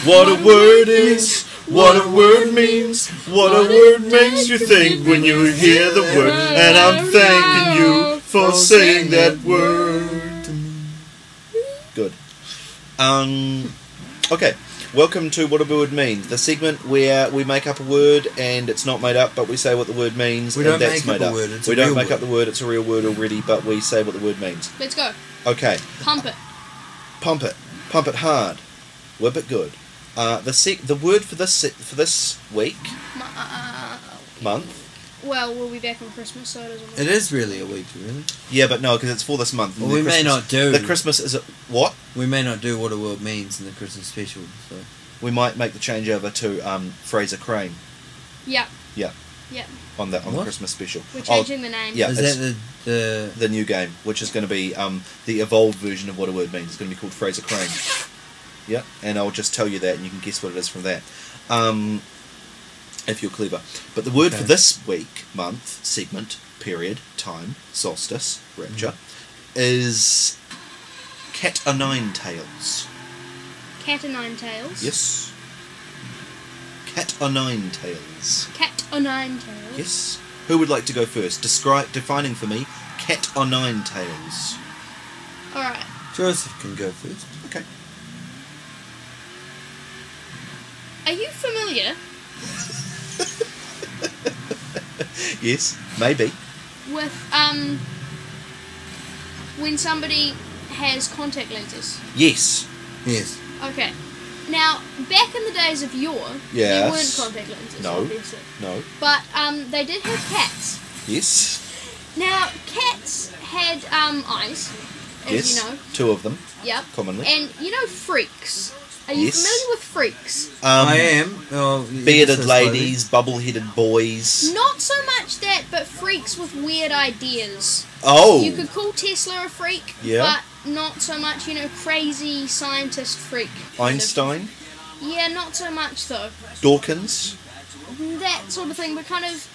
What a word is, what a word means, what a word makes you think when you hear the word. And I'm thanking you for saying that word to me. Good. Okay. Welcome to What a Word Means, the segment where we make up a word and it's not made up, but we say what the word means. We don't make up a word. It's we don't make up the word. It's a real word already, but we say what the word means. Let's go. Okay. Pump it. Pump it. Pump it hard. Whip it good. The word for this week, month. Well, we'll be back on Christmas, so it doesn't matter. It is really a week, really. Yeah, but no, because it's for this month. Well, we may not do. The Christmas is what? We may not do What a Word Means in the Christmas special. So we might make the change over to Fraser Crane. Yeah. Yeah. Yeah. On the Christmas special. We're changing the name. Yeah, is that the new game, which is going to be the evolved version of What a Word Means. It's going to be called Fraser Crane. Yeah, and I'll just tell you that, and you can guess what it is from that. If you're clever. But the word for this week, month, segment, period, time, solstice, rapture, is cat-o'-nine-tails. Cat-o'-nine-tails? Yes. Cat-o'-nine-tails. Cat-o'-nine-tails? Yes. Who would like to go first? Defining for me cat-o'-nine-tails. Alright. Joseph can go first. Okay. Are you familiar? Yes, maybe. With, when somebody has contact lenses? Yes. Yes. Okay. Now, back in the days of yore, there weren't contact lenses, obviously. No. But, they did have cats. Yes. Now, cats had, eyes, as you know. 2 of them. Yep. Commonly. And, you know freaks? Are you familiar with freaks? I am. Bearded ladies, bubble-headed boys. Not so much that, but freaks with weird ideas. Oh! You could call Tesla a freak, but not so much, crazy scientist freak. Einstein? Yeah, not so much though. Dawkins? That sort of thing, but kind of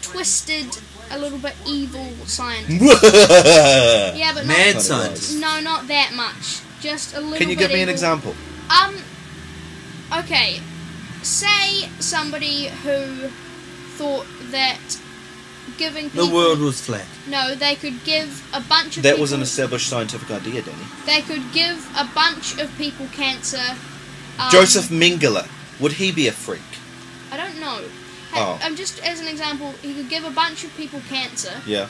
twisted, a little bit evil scientist. Yeah, but mad not scientist. No, not that much. Just a little bit. Can you give me an evil. example? Okay. Say somebody who thought that giving people... The world was flat. No, they could give a bunch of That people... was an established scientific idea, Danny. They could give a bunch of people cancer... Joseph Mengele. Would he be a freak? I don't know. Oh. Just as an example, he could give a bunch of people cancer... Yeah.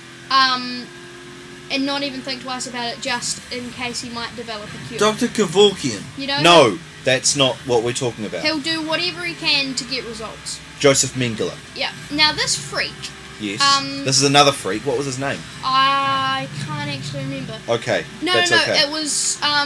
And not even think twice about it, just in case he might develop a cure. Dr. Kevorkian. You know? No, that's not what we're talking about. He'll do whatever he can to get results. Joseph Mengele. Yeah. Now this freak... Yes. This is another freak. What was his name? I can't actually remember. Okay. No, okay. it was, No,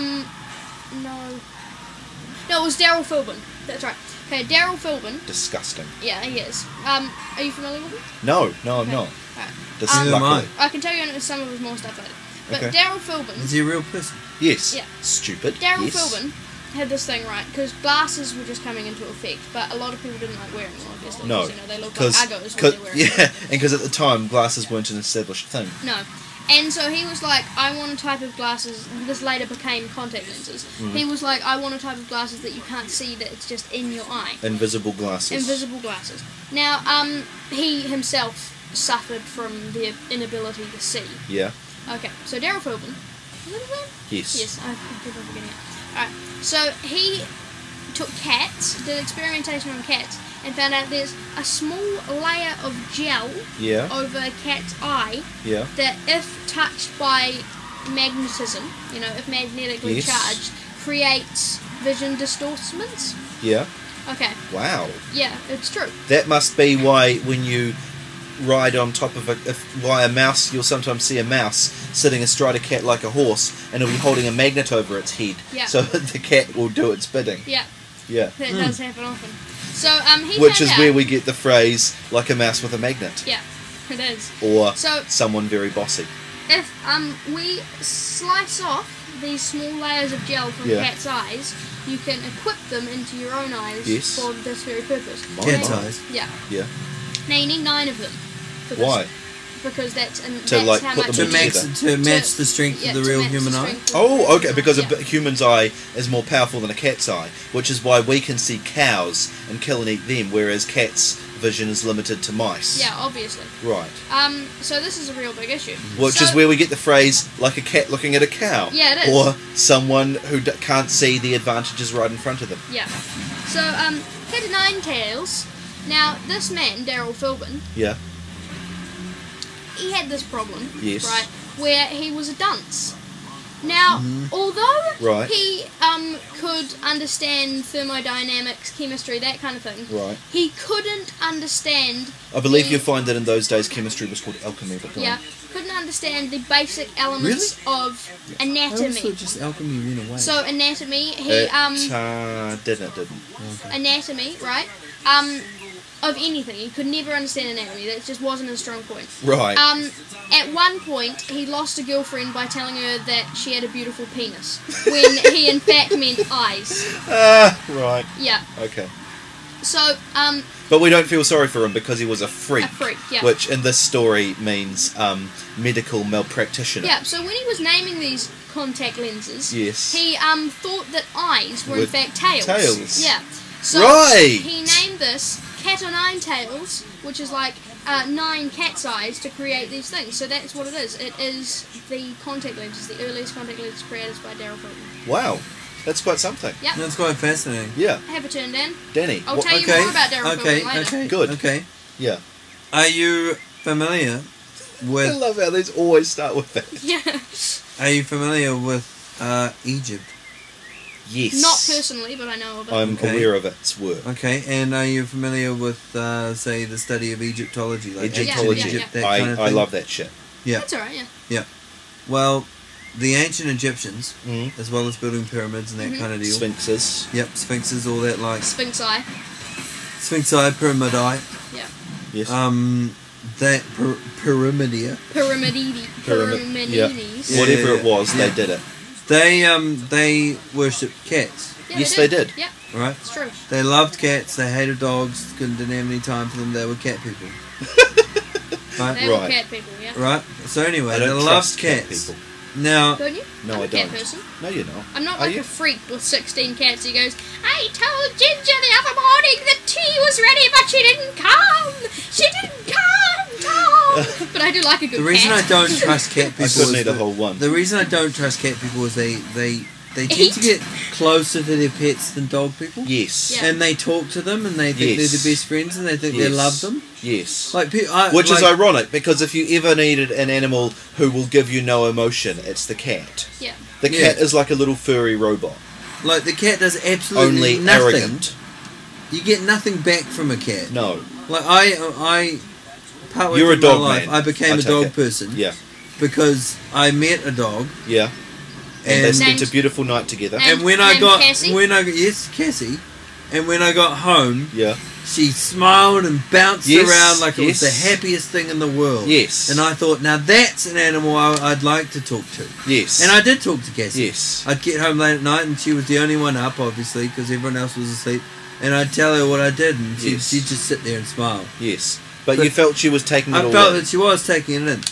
it was Daryl Philbin. That's right. Okay, Daryl Philbin. Disgusting. Yeah, he is. Are you familiar with him? No, I'm not. Right. I can tell you some of his more stuff later. But Daryl Philbin... Is he a real person? Yes. Yeah. Stupid. Daryl Philbin had this thing, right, because glasses were just coming into effect, but a lot of people didn't like wearing them, obviously. No. Because, they looked like uggos when they were wearing them. Yeah, and because at the time, glasses weren't an established thing. No. And so he was like, I want a type of glasses, this later became contact lenses. He was like, I want a type of glasses that you can't see, that it's just in your eye. Invisible glasses. Invisible glasses. Now, he himself suffered from the inability to see. Yeah. Okay, so Daryl Philbin. Is that his name? Yes. Yes, I keep on forgetting it. Alright, so he took cats, did experimentation on cats, and found out there's a small layer of gel over a cat's eye that, if touched by magnetism, if magnetically charged, creates vision distortions. Yeah. Okay. Wow. Yeah, it's true. That must be why when you ride on top of a mouse, you'll sometimes see a mouse sitting astride a cat like a horse, and it'll be holding a magnet over its head, so the cat will do its bidding. Yeah. Yeah. That does happen often. So which is where we get the phrase "like a mouse with a magnet." Yeah, it is. Or someone very bossy. If we slice off these small layers of gel from cat's eyes, you can equip them into your own eyes for this very purpose. Cat's eyes. Yeah. Yeah. Now you need 9 of them. For this. Why? because that's like, how put much them it all is. together. To match the strength of the real human eye. Oh, okay, because a human's eye is more powerful than a cat's eye, which is why we can see cows and kill and eat them, whereas cats' vision is limited to mice. Yeah, obviously. Right. So this is a real big issue. Which is where we get the phrase, like a cat looking at a cow. Yeah, it is. Or someone who can't see the advantages right in front of them. Yeah. So, Cat o' Nine Tails. Now, this man, Daryl Philbin, Yeah. he had this problem, Yes. right, where he was a dunce. Now, although Right. he could understand thermodynamics, chemistry, that kind of thing, Right. he couldn't understand... I believe you'll find that in those days chemistry was called alchemy, but go on. Couldn't understand the basic elements of anatomy. I thought just alchemy went away. So, anatomy, he... didn't. Okay. Anatomy, right? Of anything. He could never understand anatomy. That just wasn't his strong point. Right. At one point, he lost a girlfriend by telling her that she had a beautiful penis, when he in fact meant eyes. Right. Yeah. Okay. So, But we don't feel sorry for him because he was a freak. A freak, yeah. Which in this story means medical malpractitioner. yeah, so when he was naming these contact lenses, Yes. he thought that eyes were in With fact tails. tails. Yeah. So Right. he named this Cat o' Nine Tails, which is like 9 cat's eyes to create these things. So that's what it is. It is the contact lenses, the earliest contact lenses created by Daryl Philbin. Wow. That's quite something. Yep. That's quite fascinating. Yeah. Have a turn, Dan. Danny. I'll tell you more about Daryl Philbin later. Okay. Good. Okay. Yeah. Are you familiar I with? love how these always start with that. Yeah. Are you familiar with Egypt? Yes. Not personally, but I know of it. I'm Okay. aware of its work. Okay. And are you familiar with, say, the study of Egyptology, like ancient Egyptology. Egypt, that I kind of I thing? love that shit. Yeah. That's alright, yeah. Well, the ancient Egyptians, Mm. as well as building pyramids and that kind of deal. Sphinxes. Yep, sphinxes, all that, like Sphinx eye. sphinxi, pyramidi. Yeah. Yes. That pyramidia. Pyramides. Yeah. Whatever it was, Yeah. they did it. They worshipped cats, Yeah, Yes, they did. Yeah, right? it's true. They loved cats. They hated dogs. Didn't have any time for them. They were cat people. Right. They were Right. cat people, yeah. Right. So anyway, I they don't loved trust cat cats. people. Now, Don't you? No, I'm I a cat don't. person. No, you're not. I'm not Are like you? a freak with 16 cats. He goes, I told Ginger the other morning that tea was ready, but she didn't come. She didn't come, Tom. But I do like a good the reason cat. I don't trust cat people I is couldn't eat a that- whole one. the reason I don't trust cat people is they tend Eat? to get closer to their pets than dog people. Yes. Yeah. And they talk to them and they think Yes. they're the best friends and they think they Yes. love them. Yes. Like, Which is ironic because if you ever needed an animal who will give you no emotion, it's the cat. Yeah. The Yeah. cat is like a little furry robot. Like the cat does absolutely Only nothing. arrogant. You get nothing back from a cat. No. Like I partway You're a through dog my life, man, I became I a take dog it. person. Yeah. Because I met a dog, Yeah. And they and spent a Named- beautiful night together. And- and when I named got Cassie? yes, Cassie, and when I got home, Yeah. she smiled and bounced Yes, around like it was the yes. happiest thing in the world. Yes. And I thought, now that's an animal I'd like to talk to. Yes. And I did talk to Cassie. Yes. I'd get home late at night and she was the only one up, obviously, because everyone else was asleep. And I'd tell her what I did and she'd Yes. just sit there and smile. Yes. But But you felt she was taking it I all felt in. that she was taking it in.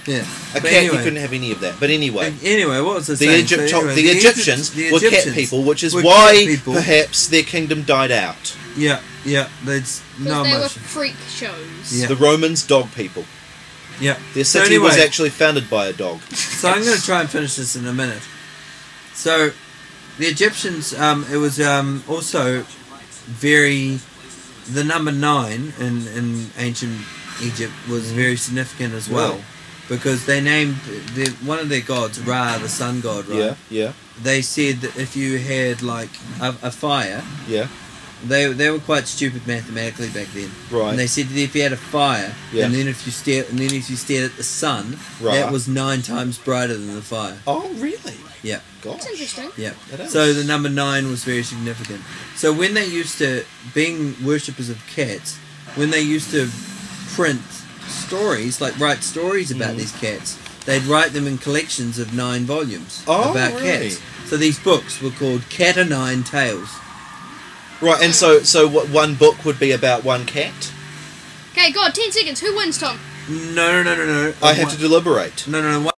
Yeah. A But cat, anyway. you couldn't have any of that. But anyway. Anyway, what was I The, saying? So anyway, the Egyptians the were cat Egyptians people, which is were why cat people. perhaps their kingdom died out. Yeah, that's Because not they were much. freak shows. Yeah. The Romans, dog people. Yeah. Their So city was anyway. actually founded by a dog. So I'm going to try and finish this in a minute. So, the Egyptians, it was also very... The number 9 in ancient Egypt was very significant as well. Wow. Because they named one of their gods, Ra, the sun god, right? Yeah, yeah, They said that if you had, like, a fire... yeah. They were quite stupid mathematically back then. Right. And they said that if you had a fire, Yeah. and then if you stared at the sun, Right. that was 9 times brighter than the fire. Oh, really? Yeah. Gosh. That's interesting. Yeah. It is. So the number 9 was very significant. So when they used to, being worshippers of cats, when they used to print stories, like write stories about these cats, they'd write them in collections of 9 volumes Oh, about really? cats. So these books were called Cat o' Nine Tales. Right, and so what one book would be about one cat? Okay, God, 10 seconds. Who wins, Tom? No. I have to deliberate. No.